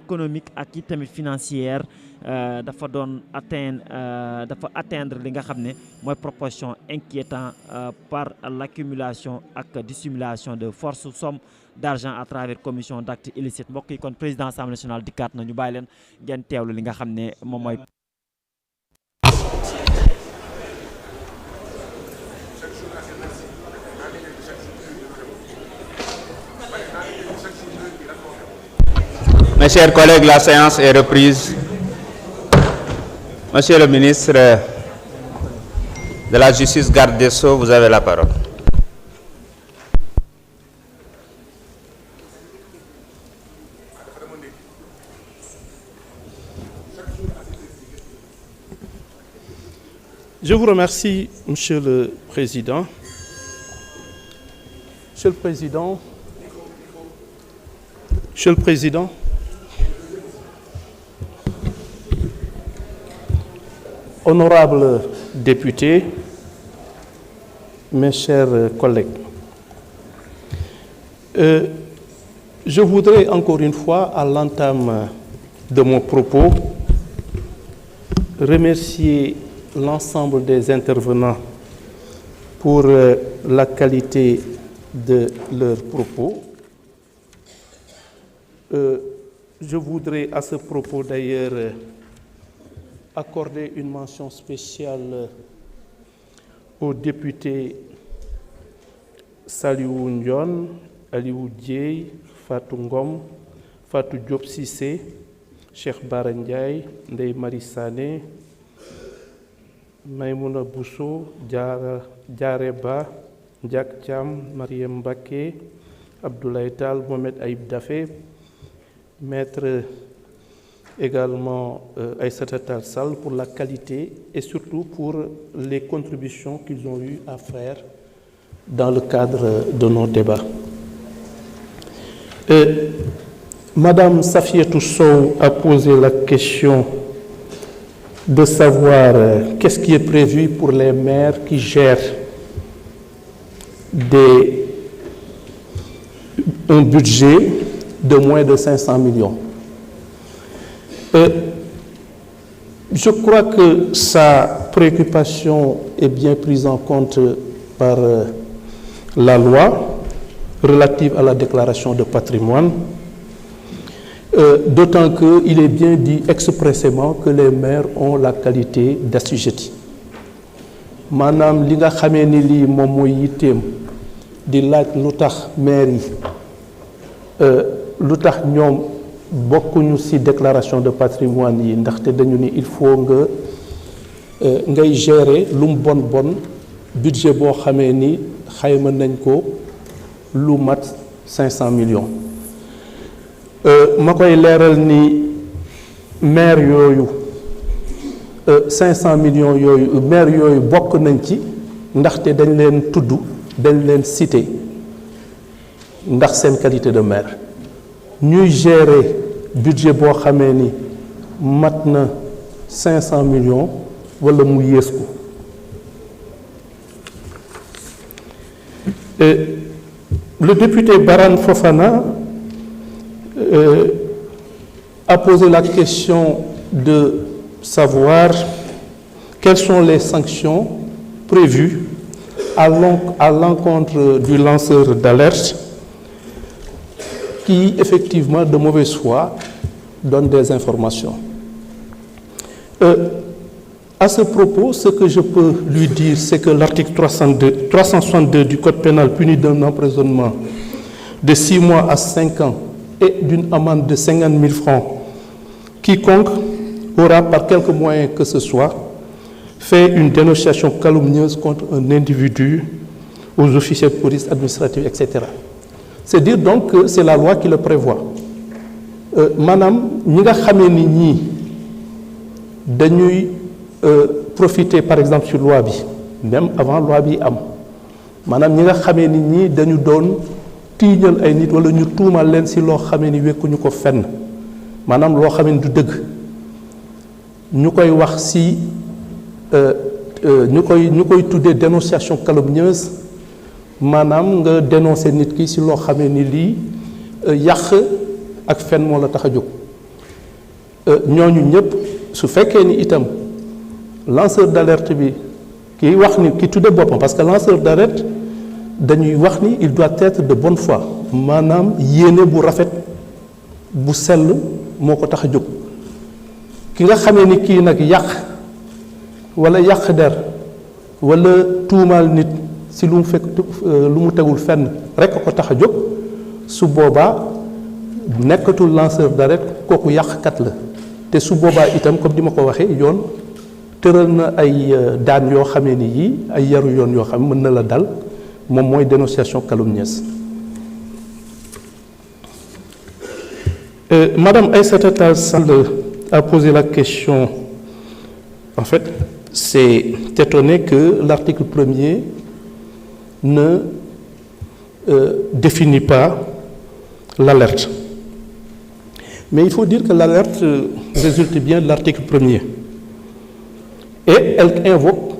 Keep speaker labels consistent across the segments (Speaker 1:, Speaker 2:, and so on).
Speaker 1: économique ak i tamit financière dafa doon atteindre li nga xam ne mooy proportion inquiétant par l'accumulation ak dissimulation de fortes sommes d'argent à travers commission d'actes illicites mbokk yi kon président Assemblée nationale dikkaat na ñu bàyyi leen ngeen teewlu li nga xam ne moom mooy.
Speaker 2: Mes chers collègues, la séance est reprise. Monsieur le ministre de la Justice, garde des Sceaux, vous avez la parole.
Speaker 3: Je vous remercie, Monsieur le Président. Monsieur le Président, honorables députés, mes chers collègues, je voudrais encore une fois, à l'entame de mon propos, remercier l'ensemble des intervenants pour la qualité de leurs propos. Je voudrais à ce propos d'ailleurs accorder une mention spéciale aux députés Saliou Ndione, Aliou Dieye, Fatou Ngom, Fatou Diop Cissé, Cheikh Bara Ndiaye, Ndeye Marie Sané, Maïmouna Bousso, Diaré Ba, Ndiak Thiam, Mariem Mbacké, Abdoulaye Tall, Mohamed Aïb Dafé, Maître également Aïssata Tall Sall pour la qualité et surtout pour les contributions qu'ils ont eu à faire dans le cadre de nos débats. Madame Safiatou Sow a posé la question de savoir qu'est-ce qui est prévu pour les maires qui gèrent un budget de moins de 500 millions. Je crois que sa préoccupation est bien prise en compte par la loi relative à la déclaration de patrimoine, d'autant qu'il est bien dit expressément que les maires ont la qualité d'assujettis. Maanaam li nga xamee ni lii moom mooy yitteem di laaj lu tax maire yi lu tax ñoom bokkuñu ci déclaration de patrimoine yi ndaxte dañu ni il faut ngay gérer lu mu bon budget boo xamee ni xayma nañ ko lu mat 500 millions. Ma koy leeral ni maire yooyu 500 millions yooyu maire yooyu bokk nañ ci ndaxte dañ leen tudd dañ leen cité ndax seen qualité de maire. Ñuy gérer budget boo xamee ni mat na 500 millions wala mu yées ko. Le député Baran Fofana a posé la question de savoir quelles sont les sanctions prévues à l'encontre du lanceur d'alerte qui, effectivement, de mauvaise foi, donne des informations. À ce propos, ce que je peux lui dire, c'est que l'article 362 du Code pénal punit d'un emprisonnement de 6 mois à 5 ans et d'une amende de 50 000 francs. Quiconque aura, par quelque moyen que ce soit, fait une dénonciation calomnieuse contre un individu aux officiers de police administrative, etc. C'est dire donc que c'est la loi qui le prévoit. Madame, ñi nga xamee ni ñii dañuy profiter par exemple sur loi bi même avant loi bi am maanaam ñi nga xamee ni ñii dañu doon tiiñal ay nit wala ñu tuumal leen si loo xamee ni wekkuñu ko fenn maanaam loo xamee ni du dëgg ñu koy wax si ñu koy tuddee dénonciation calomnieuse maanaam nga dénoncer nit ki si loo xamee ni lii yàq ak fen moo la tax a jóg ñooñu ñëpp su fekkee ni itam lanceur d'alerte bi ki wax ni ki tudde boppam parce que lanceur d'alerte dañuy wax ni il doit être de bonne foi maanaam yéene bu rafet bu sell moo ko tax a jóg ki nga xamee ni kii nag yàq wala yàq der wala tuumaal nit si lu mu fekk lu mu tegul fenn rek ko tax a jóg su boobaa nekkatul lanceur d'alerte kooku yàqkat la te su boobaa itam comme di ma ko waxee yoon tëral na ay daan yoo xamee ni yii ay yaru yoon yoo xam mën na la dal moom mooy dénonciation calomnieuse. Madame Aïssata Tall Sall a posé la question. En fait, c'est étonné que l'article 1er ne définit pas l'alerte. Mais il faut dire que l'alerte résulte bien de l'article 1er. Et elle invoque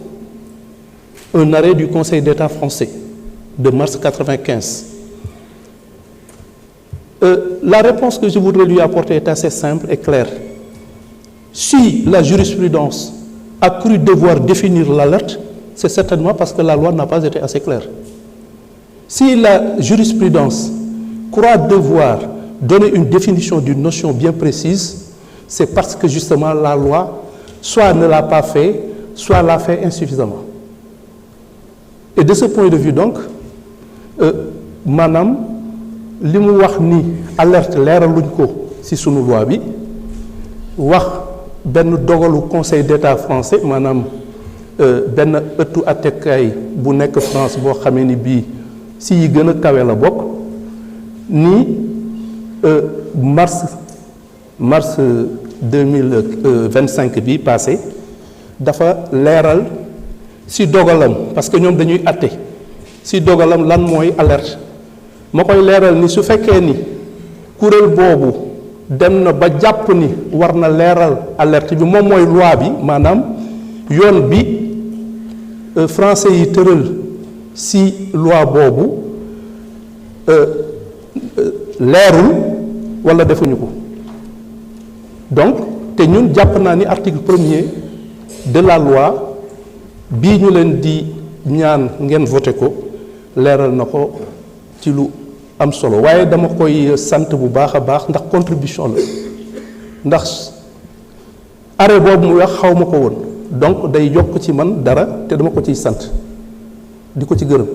Speaker 3: un arrêt du Conseil d'État français de mars 1995. La réponse que je voudrais lui apporter est assez simple et claire. Si la jurisprudence a cru devoir définir l'alerte, c'est certainement parce que la loi n'a pas été assez claire. Si la jurisprudence croit devoir donner une définition d'une notion bien précise, c'est parce que justement la loi soit ne l'a pas fait, soit l'a fait insuffisamment. Et de ce point de vue donc, maanaam li mu wax ni alerte leeraluñ ko ci sunu loi bi wax benn dogalu Conseil d'État français maanaam benn ëttu attekaay bu nekk France boo xamee ni bii si yi gën a kawe la bokk ni mars 2025 bi passé dafa leeral si dogalam parce que ñoom dañuy atte si dogalam lan mooy alerte ma koy leeral ni su fekkee ni kuréel boobu dem na ba jàpp ni war na leeral alerte bi moom mooy loi bi maanaam yoon bi français yi tëral si loi boobu leerul wala defuñu ko donc te ñun jàpp naa ni article 1er de la loi bii ñu leen di ñaan ngeen voté ko leeral na ko ci lu am solo waaye dama koy sant bu baax a baax ndax contribution la ndax arrêt boobu mu wax xaw ma ko woon donc day yokk ci man dara te dama ko ciy sant di ko ci gërëm.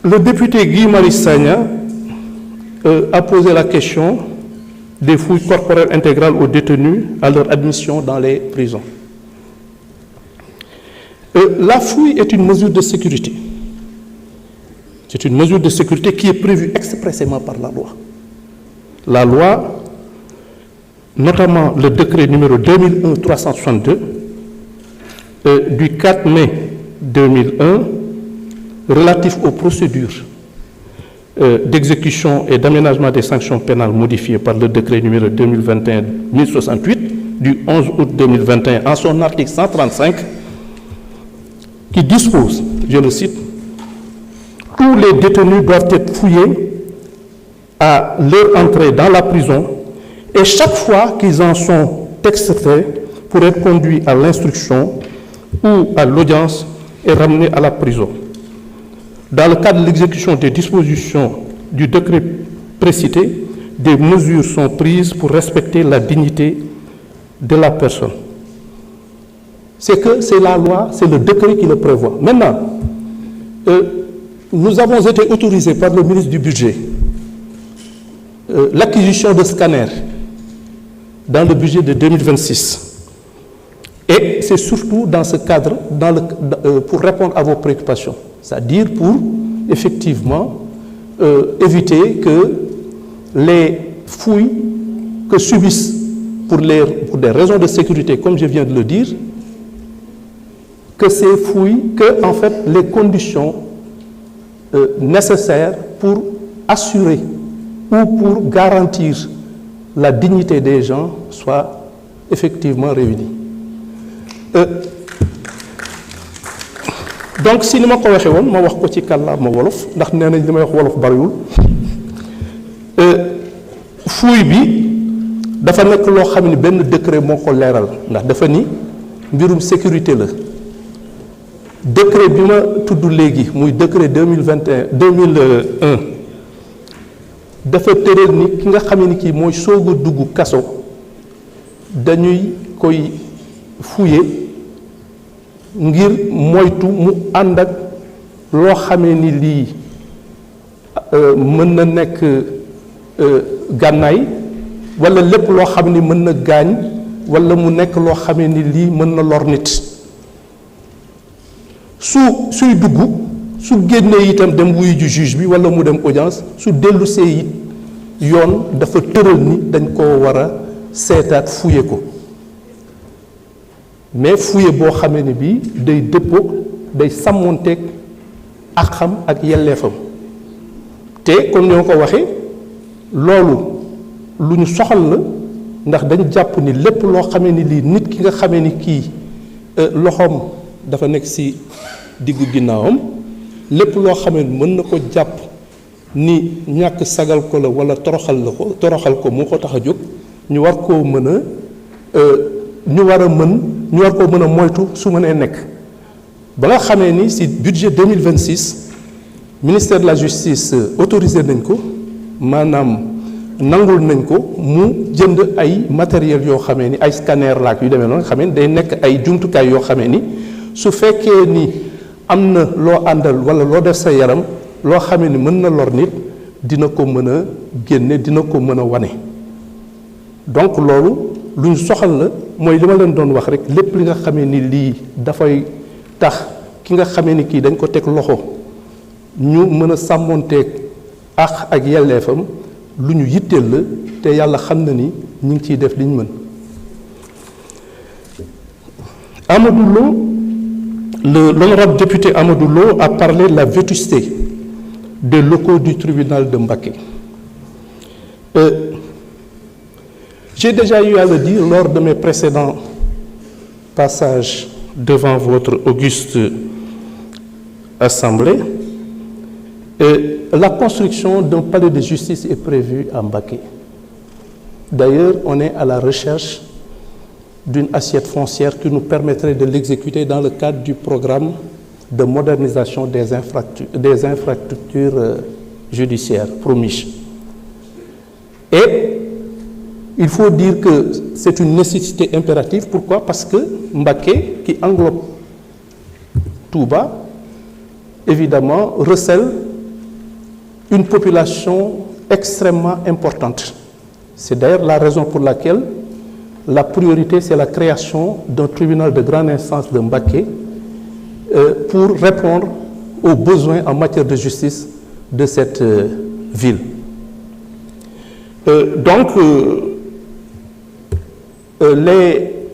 Speaker 3: Le député Guy Marius Sagna a posé la question des fouilles corporelles intégrales aux détenus à leur admission dans les prisons. La fouille est une mesure de sécurité. C'est une mesure de sécurité qui est prévue expressément par la loi. La loi, notamment le décret numéro 2001-362 du 4 mai 2001 relatif aux procédures d'exécution et d'aménagement des sanctions pénales modifiées par le décret numéro 2021-1068 du 11 août 2021 en son article 135 qui dispose, je le cite, tous les détenus doivent être fouillés à leur entrée dans la prison et chaque fois qu'ils en sont extraits pour être conduits à l'instruction ou à l'audience et ramenés à la prison. Dans le cadre de l'exécution des dispositions du décret précité, des mesures sont prises pour respecter la dignité de la personne. C'est que c'est la loi, c'est le décret qui le prévoit. Maintenant, nous avons été autorisés par le ministre du Budget l'acquisition de scanners dans le budget de 2026. Et c'est surtout dans ce cadre, pour répondre à vos préoccupations, c'est-à-dire pour effectivement éviter que les fouilles que subissent pour des raisons de sécurité, comme je viens de le dire, que ces fouilles, que en fait les conditions nécessaires pour assurer ou pour garantir la dignité des gens soient effectivement réunies. Donc si ni ma ko waxee woon ma wax ko ci kàllaama wolof ndax nee nañ li may wax wolof bariwul fouille bi dafa nekk loo xam ni benn décret moo ko leeral ndax dafa ni mbirum sécurité la décret bi ma tudd léegi muy décret 2001 dafa tëral ni ki nga xam ni kii mooy soog a dugg kaso dañuy koy fouiller ngir moytu mu ànd ak loo xamee ni lii mën na nekk gànnaay walla lépp loo xam ni mën na gaañ walla mu nekk loo xamee ni lii mën na lor nit suy dugg su génnee itam dem wuyu ju juge bi walla mu dem audience su dellusee it yoon dafa tëral ni dañ koo war a seetaat fuye ko mais fuye boo xamee ni bii day dëppoo day sàmmoonteeg ak xam ak yelleefam te comme ni ma ko waxee loolu lu ñu soxal la ndax dañ jàpp ni lépp loo xamee ni lii nit ki nga xamee ni kii loxoom dafa nekk ci diggu ginnaawam lépp loo xamee ni mën na ko jàpp ni ñàkk sagal ko la walla toroxal ko moo ko tax a jóg ñu war koo mën a ñu war koo mën a moytu su mënee nekk ba nga xamee ni ci budget 2026 ministère de la justice autorisé nañ ko maanaam nangul nañ ko mu jënd ay matériel yoo xamee ni ay scanner laak yu demee noonu nga xamee ni day nekk ay jumtukaay yoo xamee ni su fekkee ni am na loo àndal walla loo def sa yaram loo xamee ni mën na lor nit dina ko mën a génne dina ko mën a wane donc loolu lu ñu soxal la mooy li ma leen doon wax rek lépp li nga xamee ni lii dafay tax ki nga xamee ni kii dañ ko teg loxo ñu mën a sàmmoonteeg ak yelleefam lu ñu yitteel la te yàlla xam na ni ñu ngi ciy def li ñu mën. Amadou Lo, l'honorable député Amadou Lo a parlé de la vétusté des locaux du tribunal de Mbacké. J'ai déjà eu à le dire lors de mes précédents passages devant votre auguste assemblée. La construction d'un palais de justice est prévue à Mbacké. D'ailleurs, on est à la recherche d'une assiette foncière qui nous permettrait de l'exécuter dans le cadre du programme de modernisation des infrastructures judiciaires, PROMIJ. Et il faut dire que c'est une nécessité impérative. Pourquoi? Parce que Mbacké, qui englobe Touba, évidemment, recèle une population extrêmement importante. C'est d'ailleurs la raison pour laquelle la priorité, c'est la création d'un tribunal de grande instance de Mbacké pour répondre aux besoins en matière de justice de cette ville.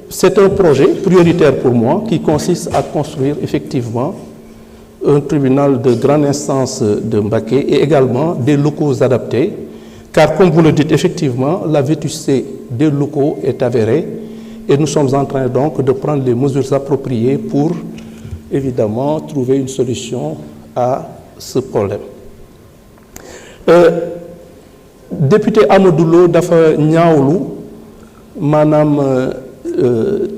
Speaker 3: C'est un projet prioritaire pour moi qui consiste à construire effectivement un tribunal de grande instance de Mbacké et également des locaux adaptés, car comme vous le dites, effectivement, la vétusté des locaux est avérée et nous sommes en train donc de prendre les mesures appropriées pour évidemment trouver une solution à ce problème. Député Amadou Lo dafa ñaawlu maanaam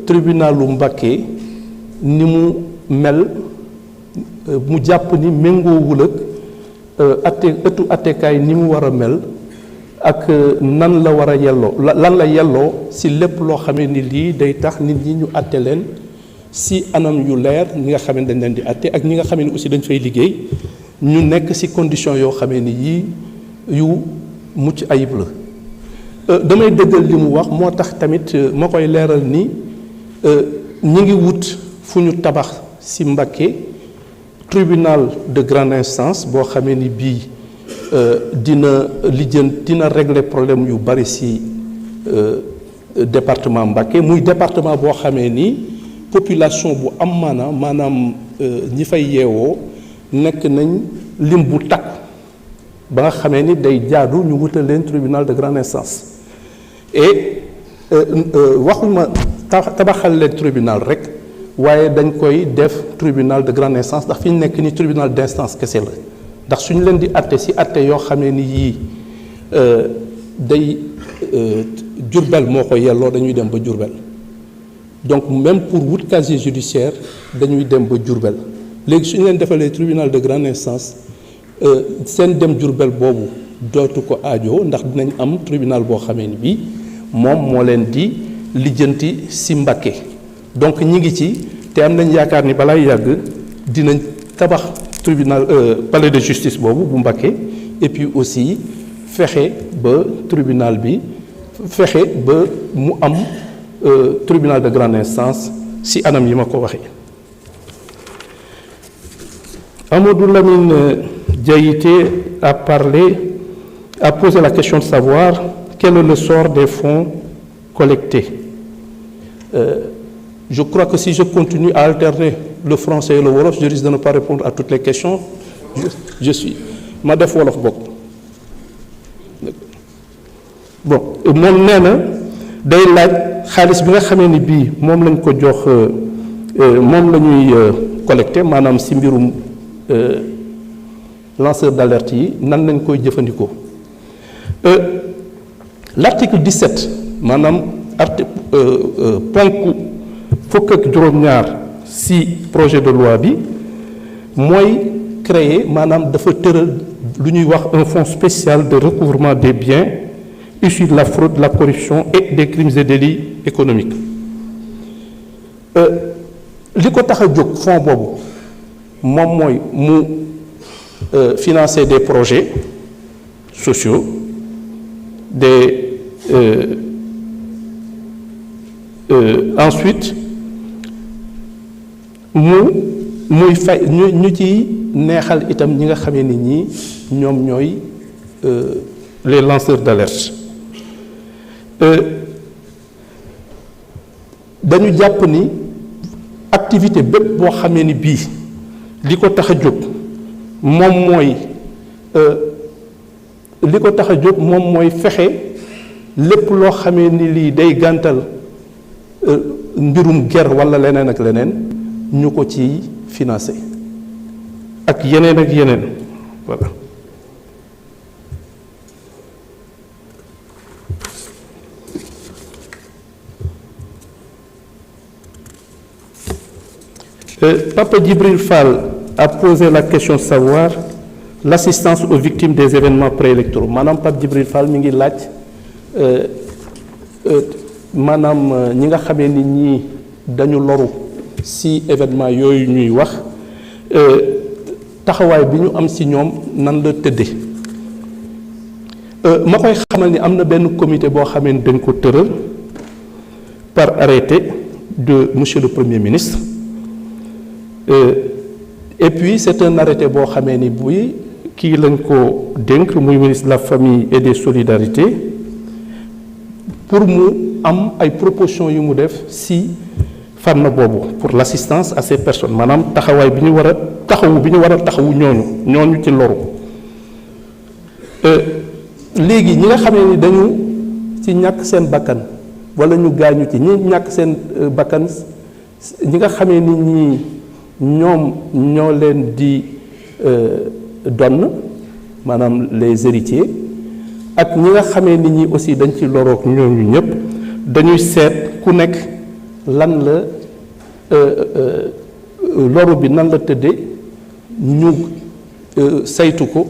Speaker 3: tribunalu Mbacké ni mu mel mu jàpp ni méngoowul ak ëttu attekaay ni mu war a mel ak nan la war a yelloo lan la yelloo ci lépp loo xamee ni lii day tax nit ñi ñu atte leen ci anam yu leer ñi nga xamee dañ leen di atte ak ñi nga xamee ni aussi dañ fay liggéey ñu nekk ci condition yoo xamee ni yii yu mucc ayib la damay dëggal li mu wax moo tax tamit ma koy leeral ni ñi ngi wut fu ñu tabax ci Mbacké tribunal de grande instance boo xamee ni bii dina régler problème yu bari ci département Mbacké muy département boo xamee ni population bu am maanaam ñi fay yeewoo nekk nañ lim bu takk ba nga xamee ni day jaadu ñu wutal leen tribunal de grande instance et waxuma tabaxal leen tribunal rek waaye dañ koy def tribunal de grande instance ndax fi ñu nekk ni tribunal d'instance kese la ndax suñu leen di atte ci atte yoo xamee ni yii day Diourbel moo ko yelloo dañuy dem ba Diourbel donc même pour wut casier judiciaire dañuy dem ba Diourbel léegi su ñu leen defalee tribunal de grande instance seen dem Diourbel boobu dootu ko aajo ndax dinañ am tribunal boo xamee ni bii moom moo leen di lijjanti si Mbacké donc ñi ngi ci te am nañ yaakaar ni balaa yàgg dinañ tabax tribunal palais de justice boobu bu Mbacké et puis aussi fexe ba tribunal bi fexe ba mu am tribunal de grande instance si anam yi ma ko waxee. Amadou Lamine Diaité a posé la question de savoir quel est le sort des fonds collectés. Je crois que si je continue à alterner le français et le wolof, je risque de ne pas répondre à toutes les questions. Je suis ma def wolof bokk. Bon moom nee na day laaj xaalis bi nga xamee ni bii moom lañ ko jox moom la ñuy collecté maanaam si mbirum lanceur d'alerte yi nan lañ koy jëfandikoo. L'article 17 maanaam ponk fukk ak juróom-ñaar si projet de loi bi mooy créer maanaam dafa tëral lu ñuy wax un fonds spécial de recouvrement des biens issus de la fraude, de la corruption et des crimes et délits économiques. Li ko tax a jóg fonds boobu moom mooy mu financer des projets sociaux ensuite muy fay ñu ci neexal itam ñi nga xamee ni ñii ñoom ñooy les lanceurs d'alerte. Dañu jàpp ni activité bépp boo xamee ni bii li ko tax a jóg moom mooy fexe lépp loo xamee ni lii day gàntal mbirum ger walla leneen ak leneen ñu ko ci financé ak yeneen voilà. Papa Djibril Fall a posé la question de savoir l'assistance aux victimes des événements préélectoraux maanaam Pape Djibril Fall mi ngi laaj maanaam ñi nga xamee ni ñii dañu loru ci événement yooyu ñuy wax taxawaay bi ñu am ci ñoom nan la tëddee ma koy xamal ni am na benn comité boo xamee ni dañ ko tëral par arrêté de monsieur le Premier ministre. Et puis c'est un arrêté boo xamee ni buy kii lañ ko dénk muy ministre de la famille et des solidarités pour mu am ay propositions yu mu def ci fànn boobu pour l'assistance à ces personnes maanaam taxawaay bi ñu war a taxawu ñooñu ci loru léegi ñi nga xamee ni dañu ci ñàkk seen bakkan walla ñu gaañu ci ñi ñàkk seen bakkan ñi nga xamee ni ñi ñoom ñoo leen di donn maanaam les héritiers ak ñi nga xamee ni ñi aussi dañ ci loroog ñooñu ñëpp dañuy seet ku nekk lan la loru bi nan la tëddee ñu saytu ko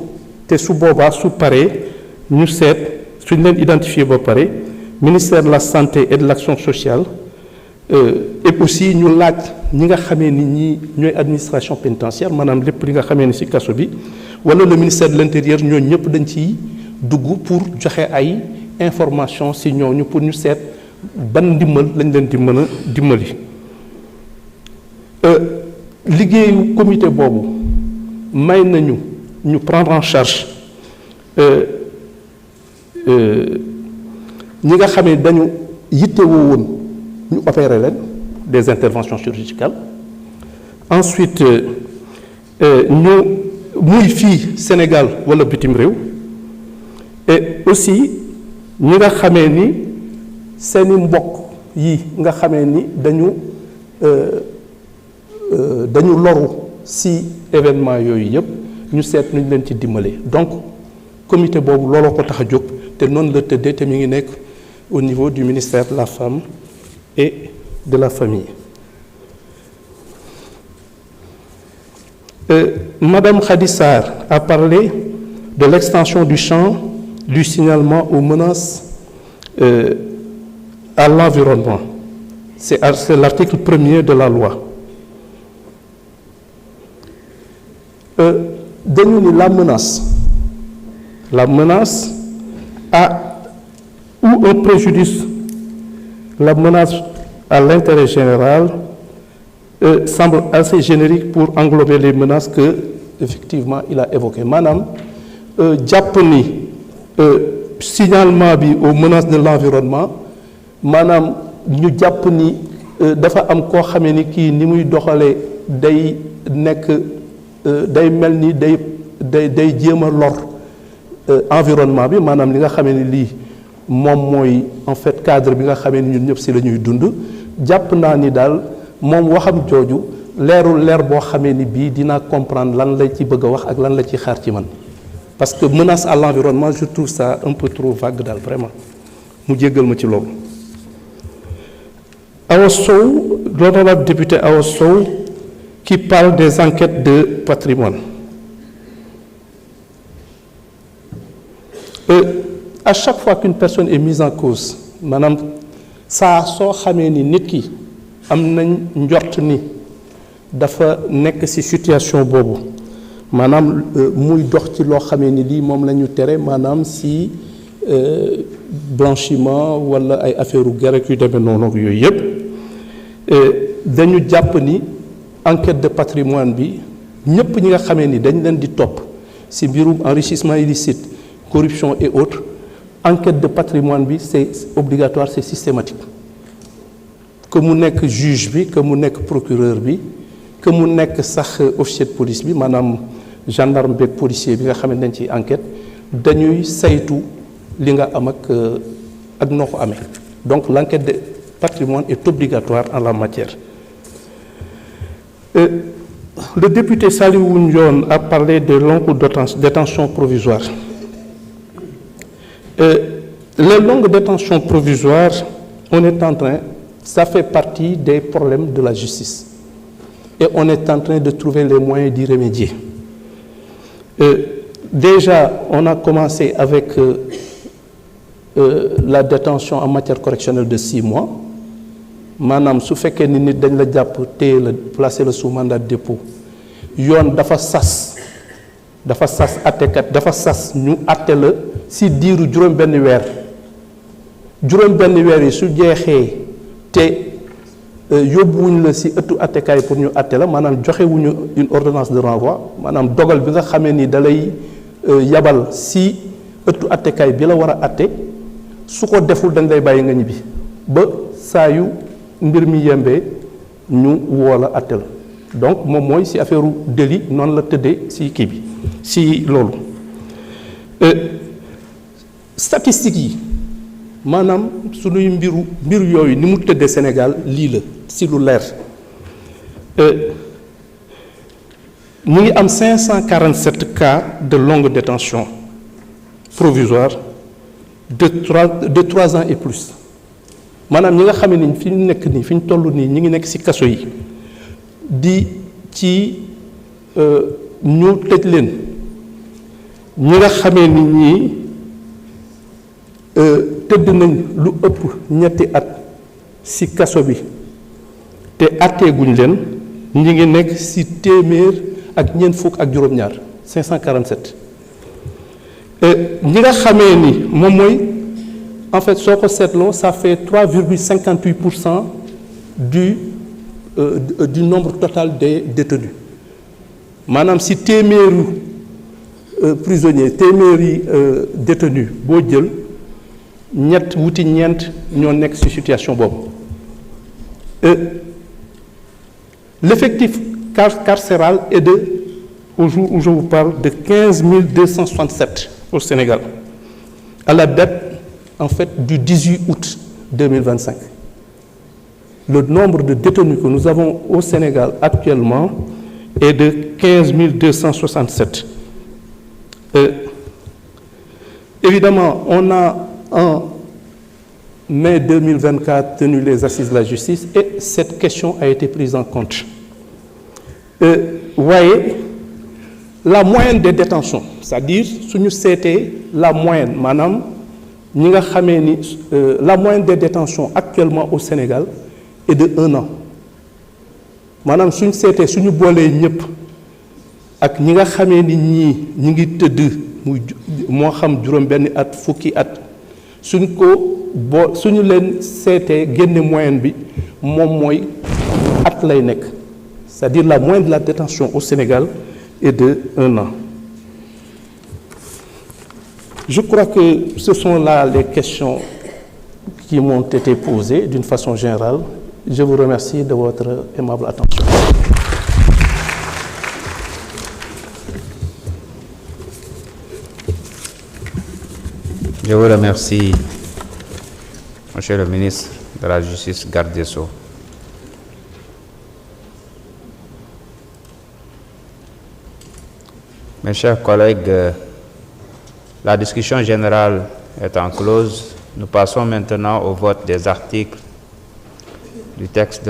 Speaker 3: te su boobaa su paree ñu seet suñ leen identifier ba pare ministère de la santé et de l'action sociale et aussi ñu laaj ñi nga xamee ni ñi ñooy administration pénitentiaire maanaam lépp li nga xamee ni ci kaso bi walla le ministère de l'intérieur ñooñu ñëpp dañ ciy dugg pour joxe ay information ci ñooñu pour ñu seet ban ndimbal lañ leen di mën a dimbali. Liggéeyu comité boobu may nañu ñu prendre en charge ñi nga xamee dañu yittewoo woon ñu opérer leen des interventions chirurgicales ensuite ñu muy fii Sénégal walla bitim réew et aussi ñi nga xamee ni seeni mbokk yi nga xamee ni dañu loru ci événement yooyu yëpp ñu seet nuñ leen ci dimbalee donc comité boobu looloo ko tax a jóg te noonu la tëddee te mi ngi nekk au niveau du ministère de la Femme et de la Famille. Madame Khadissar a parlé de l'extension du champ du signalement aux menaces à l'environnement. C'est l'article 1er de la loi. Dañu ni la menace a ou un préjudice, la menace à l'intérêt général semble assez générique pour englober les menaces que effectivement il a évoquées. Maanaam jàpp ni signalement bi aux menaces de l'environnement maanaam ñu jàpp ni dafa am koo xamee ni kii ni muy doxalee day nekk day mel ni day jéem a lor environnement bi maanaam li nga xamee ni lii moom mooy en fait cadre bi nga xamee ni ñun ñëpp si la ñuy dund jàpp naa ni daal moom waxam jooju leer boo xamee ni bii dinaa comprendre lan la ci bëgg a wax ak lan la ci xaar ci man parce que menace à l'environnement je trouve ça un peu trop vague daal vraiment mu jéggal ma ci loolu. Awa Sow, l'honorable député Awa Sow qui parle des enquêtes de patrimoine. À chaque fois qu'une personne est mise en cause maanaam saa soo xamee ni nit ki am nañ njort ni dafa nekk ci situation boobu maanaam muy dox ci loo xamee ni lii moom la ñu tere maanaam ci blanchiment walla ay affaire u gerek yu demee noonu ak yooyu yëpp dañu jàpp ni enquête de patrimoine bi ñëpp ñi nga xamee ni dañ leen di topp ci mbirum enrichissement illicite corruption et autres enquête de patrimoine bi c'est obligatoire, c'est systématique que mu nekk juge bi que mu nekk procureur bi que mu nekk sax officier de police bi maanaam gendarme beeg policier bi nga xam ne dañ ci enquête dañuy saytu li nga am ak noo ko amee donc l'enquête de patrimoine est obligatoire en la matière. Le député Saliou Ndione a parlé de longue détention provisoire. Les longues détentions provisoires, on est en train, ça fait partie des problèmes de la justice. Et on est en train de trouver les moyens d'y remédier. Déjà, on a commencé avec la détention en matière correctionnelle de 6 mois. Maanaam su fekkee ni nit dañ la jàpp téye la placer la sous mandat de dépôt yoon dafa sas attekat dafa sas ñu atte la si diiru juróom-benn weer yi su jeexee te yóbbuwuñ la si ëttu attekaay pour ñu atte la maanaam joxewuñu une ordonnance de renvoi maanaam dogal bi nga xamee ni dalay yabal si ëttu attekaay bi la war a atte su ko deful dañ lay bàyyi nga ñibbi ba saa yu mbir mi yembee ñu woo la atte la donc moom mooy ci affaire délit noonu la tëddee ci kii bi ci loolu statistiques yi maanaam suñuy mbir yooyu ni mu tëddee Sénégal lii la ci lu leer ñu ngi am 547 cas de longue détention provisoire de 3 ans et plus maanaam ñi nga xam ne fi ñu nekk nii fi ñu toll nii ñi ngi nekk ci kaso yi di ci ñu tëj leen ñi nga xamee ni ñii tëdd nañ lu ëpp ñetti at ci kaso bi te àtteeguñ leen ñi ngi nekk ci téeméer ak ñeent fukk ak juróom-ñaar 547 ñi nga xamee ni moom mooy en fait soo ko seetloo ça fait 3,58% du nombre total des détenus maanaam ci téeméeru prisonniers téeméeri détenus boo jël ñett wuti ñeent ñoo nekk ci situation boobu l'effectif carcéral est au jour où je vous parle de 15 267 au Sénégal à la date en fait du 18 août 2025. Le nombre de détenus que nous avons au Sénégal actuellement est de 15 267. Évidemment, on a un mai 2024 tenu les assises de la justice et cette question a été prise en compte. Voyez, la moyenne des détentions, c'est-à-dire si nous c'était la moyenne, madame, la moyenne des détentions actuellement au Sénégal est de 1 an. Madame, si nous c'était, si nous bolé ñep ak ñi nga xamé ni ñi ngi teud mo xam juroom benn at fukki at suñ ko suñu leen seetee génne moyenne bi moom mooy at lay nekk c'est-à-dire la moyenne de la détention au Sénégal est de 1 an. Je crois que ce sont là les questions qui m'ont été posées d'une façon générale. Je vous remercie de votre aimable attention.
Speaker 2: Je vous remercie, Monsieur le ministre de la Justice, garde des Sceaux. Mes chers collègues, la discussion générale étant close, nous passons maintenant au vote des articles du texte de